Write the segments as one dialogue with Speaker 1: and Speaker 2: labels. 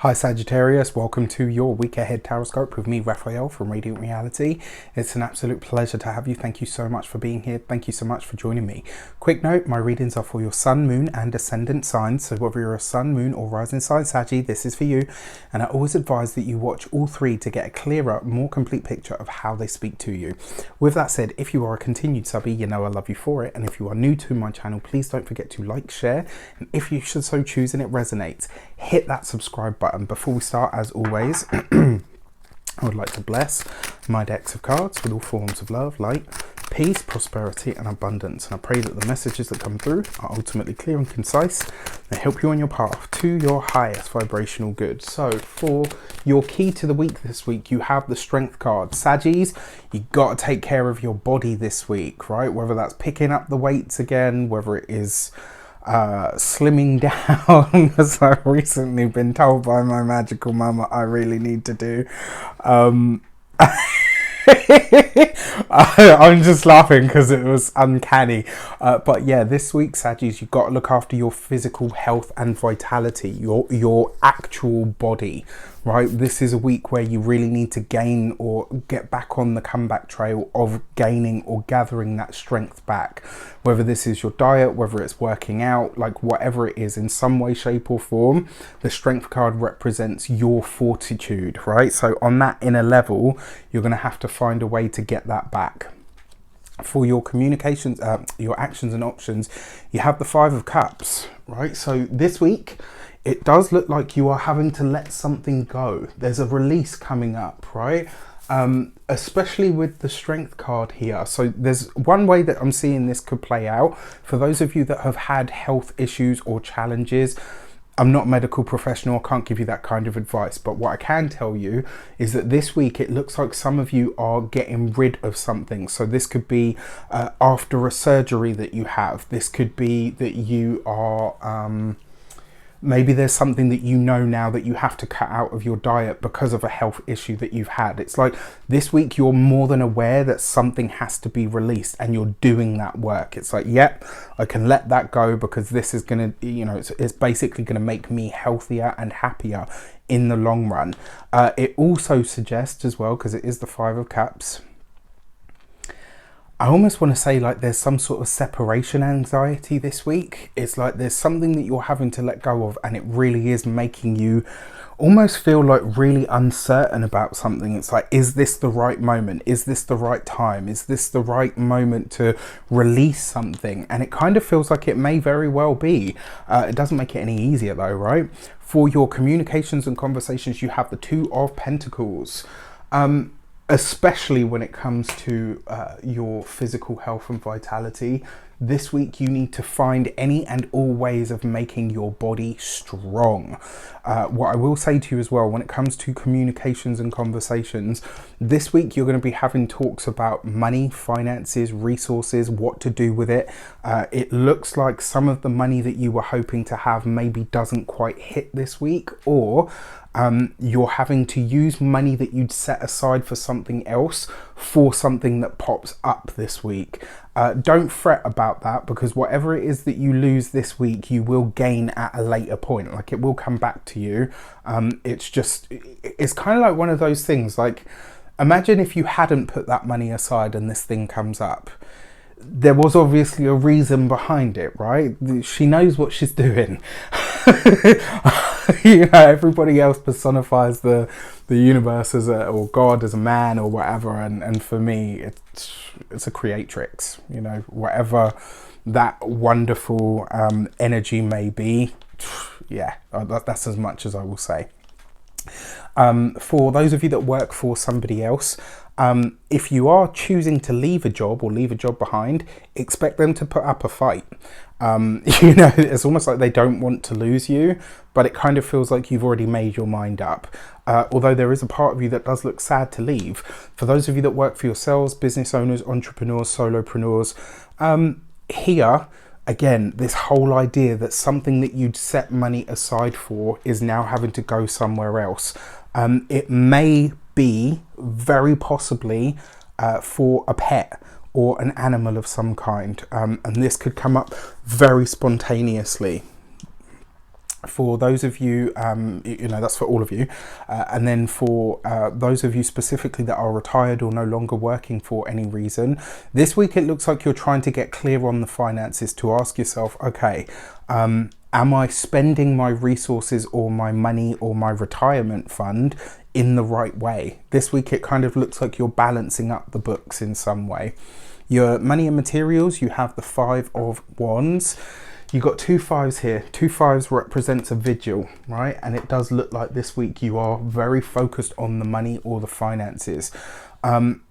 Speaker 1: Hi Sagittarius, welcome to your week ahead taroscope with me, Raphael from Radiant Reality. It's an absolute pleasure to have you. Thank you so much for being here. Thank you so much for joining me. Quick note, my readings are for your sun, moon and ascendant signs. So whether you're a sun, moon or rising sign Saggy, this is for you. And I always advise that you watch all three to get a clearer, more complete picture of how they speak to you. With that said, if you are a continued subby, you know I love you for it. And if you are new to my channel, please don't forget to like, share. And if you should so choose and it resonates, hit that subscribe button. Before we start, as always, I would like to bless my decks of cards with all forms of love, light, peace, prosperity and abundance. And I pray that the messages that come through are ultimately clear and concise and help you on your path to your highest vibrational good. So for your key to the week this week, you have the Strength card. Saggies, you got to take care of your body this week, right? Whether that's picking up the weights again, whether it is slimming down, as I've recently been told by my magical mama I really need to do. I'm just laughing because it was uncanny, but yeah, this week Saggies, you've got to look after your physical health and vitality, your actual body, right? This is a week where you really need to gain or get back on the comeback trail of gaining or gathering that strength back, whether this is your diet, whether it's working out, like whatever it is, in some way, shape or form. The Strength card represents your fortitude, right? So on that inner level, you're going to have to find a way to get that back. For your communications, your actions and options, you have the Five of Cups, right? So this week, it does look like you are having to let something go. There's a release coming up, right? Especially with the Strength card here. So there's one way that I'm seeing this could play out. For those of you that have had health issues or challenges, I'm not a medical professional, I can't give you that kind of advice, but what I can tell you is that this week it looks like some of you are getting rid of something. So this could be after a surgery that you have. This could be that you are maybe there's something that you know now that you have to cut out of your diet because of a health issue that you've had. It's like this week you're more than aware that something has to be released and you're doing that work. It's like, yep, I can let that go because this is going to, you know, it's basically going to make me healthier and happier in the long run. It also suggests as well, because it is the Five of Cups, I almost want to say like there's some sort of separation anxiety this week. It's like there's something that you're having to let go of and it really is making you almost feel like really uncertain about something. It's like, is this the right moment? Is this the right time? Is this the right moment to release something? And it kind of feels like it may very well be. It doesn't make it any easier though, right? For your communications and conversations, you have the Two of Pentacles. Especially when it comes to your physical health and vitality. This week you need to find any and all ways of making your body strong. What I will say to you as well, when it comes to communications and conversations, this week you're going to be having talks about money, finances, resources, what to do with it. It looks like some of the money that you were hoping to have maybe doesn't quite hit this week, or you're having to use money that you'd set aside for something else for something that pops up this week. Don't fret about that, because whatever it is that you lose this week, you will gain at a later point. Like, it will come back to you. It's kind of like one of those things, like, imagine if you hadn't put that money aside and this thing comes up. There was obviously a reason behind it, right? She knows what she's doing. You know, everybody else personifies the universe as or God as a man or whatever, and for me it's a creatrix, you know, whatever that wonderful energy may be. Yeah, that's as much as I will say. For those of you that work for somebody else, if you are choosing to leave a job or leave a job behind, expect them to put up a fight. You know, it's almost like they don't want to lose you, but it kind of feels like you've already made your mind up. Although there is a part of you that does look sad to leave. For those of you that work for yourselves, business owners, entrepreneurs, solopreneurs, here, again, this whole idea that something that you'd set money aside for is now having to go somewhere else. It may be very possibly for a pet or an animal of some kind, and this could come up very spontaneously. For those of you, you know, that's for all of you. And then for those of you specifically that are retired or no longer working for any reason, this week it looks like you're trying to get clear on the finances, to ask yourself, okay, am I spending my resources or my money or my retirement fund in the right way? This week it kind of looks like you're balancing up the books in some way. Your money and materials, you have the 5 of Wands. You've got 2 5s here. 2 5s represents a vigil, right? And it does look like this week you are very focused on the money or the finances.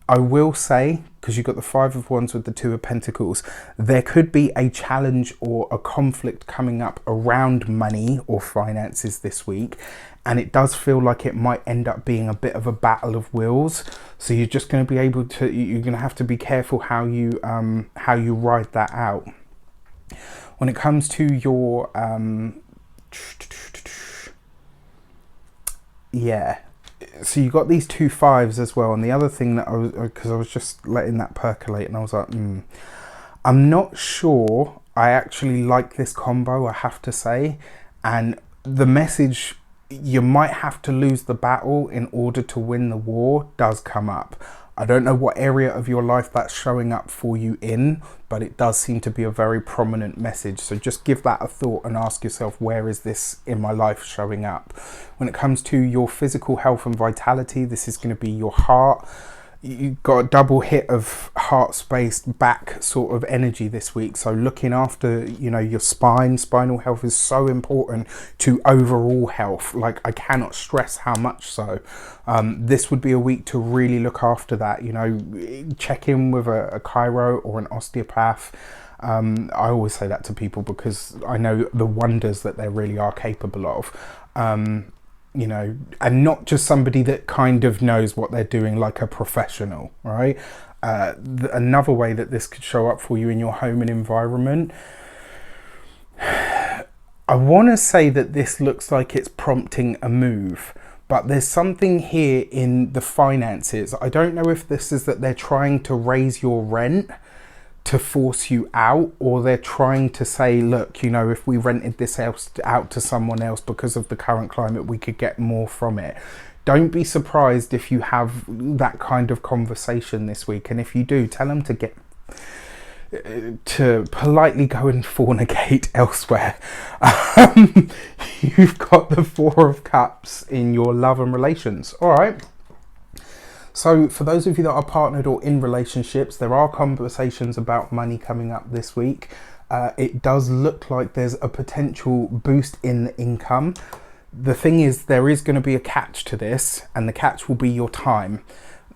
Speaker 1: I will say, because you've got the 5 of Wands with the 2 of Pentacles, there could be a challenge or a conflict coming up around money or finances this week. And it does feel like it might end up being a bit of a battle of wills. So you're just going to be able to, you're going to have to be careful how you ride that out. When it comes to your, yeah, so you got these 2 5s as well. And the other thing that because I was just letting that percolate, and I was like, I'm not sure I actually like this combo, I have to say. And the message, you might have to lose the battle in order to win the war, does come up. I don't know what area of your life that's showing up for you in, but it does seem to be a very prominent message. So just give that a thought and ask yourself, where is this in my life showing up? When it comes to your physical health and vitality, this is going to be your heart. You've got a double hit of heart space back sort of energy this week. So looking after, you know, your spinal health is so important to overall health. Like, I cannot stress how much so. This would be a week to really look after that, you know, check in with a chiro or an osteopath. I always say that to people because I know the wonders that they really are capable of. You know, and not just somebody that kind of knows what they're doing, like a professional, right? Another way that this could show up for you in your home and environment, I want to say that this looks like it's prompting a move, but there's something here in the finances. I don't know if this is that they're trying to raise your rent to force you out, or they're trying to say, look, you know, if we rented this house out to someone else because of the current climate, we could get more from it. Don't be surprised if you have that kind of conversation this week, and if you do, tell them to politely go and fornicate elsewhere. You've got the 4 of Cups in your love and relations. All right. So for those of you that are partnered or in relationships, there are conversations about money coming up this week. It does look like there's a potential boost in the income. The thing is, there is going to be a catch to this, and the catch will be your time.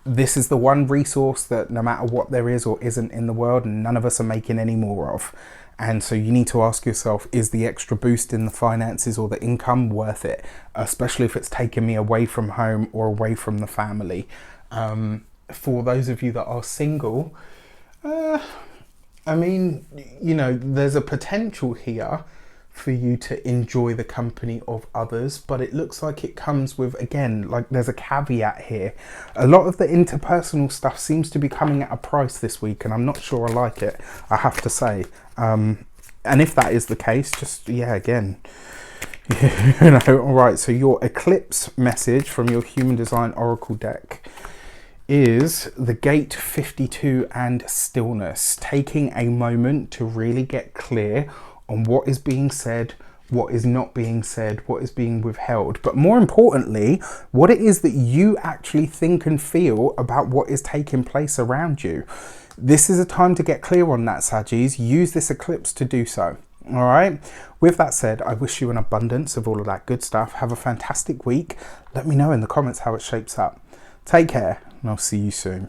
Speaker 1: This is the one resource that no matter what there is or isn't in the world, none of us are making any more of. And so you need to ask yourself, is the extra boost in the finances or the income worth it? Especially if it's taking me away from home or away from the family. For those of you that are single, I mean, you know, there's a potential here for you to enjoy the company of others, but it looks like it comes with, again, like there's a caveat here. A lot of the interpersonal stuff seems to be coming at a price this week, and I'm not sure I like it, I have to say. And if that is the case, just, yeah, again, you know, all right. So your Eclipse message from your Human Design Oracle deck is the Gate 52 and stillness, taking a moment to really get clear on what is being said, what is not being said, what is being withheld, but more importantly, what it is that you actually think and feel about what is taking place around you. This is a time to get clear on that, Saggies. Use this eclipse to do so. All right. With that said, I wish you an abundance of all of that good stuff. Have a fantastic week. Let me know in the comments how it shapes up. Take care, and I'll see you soon.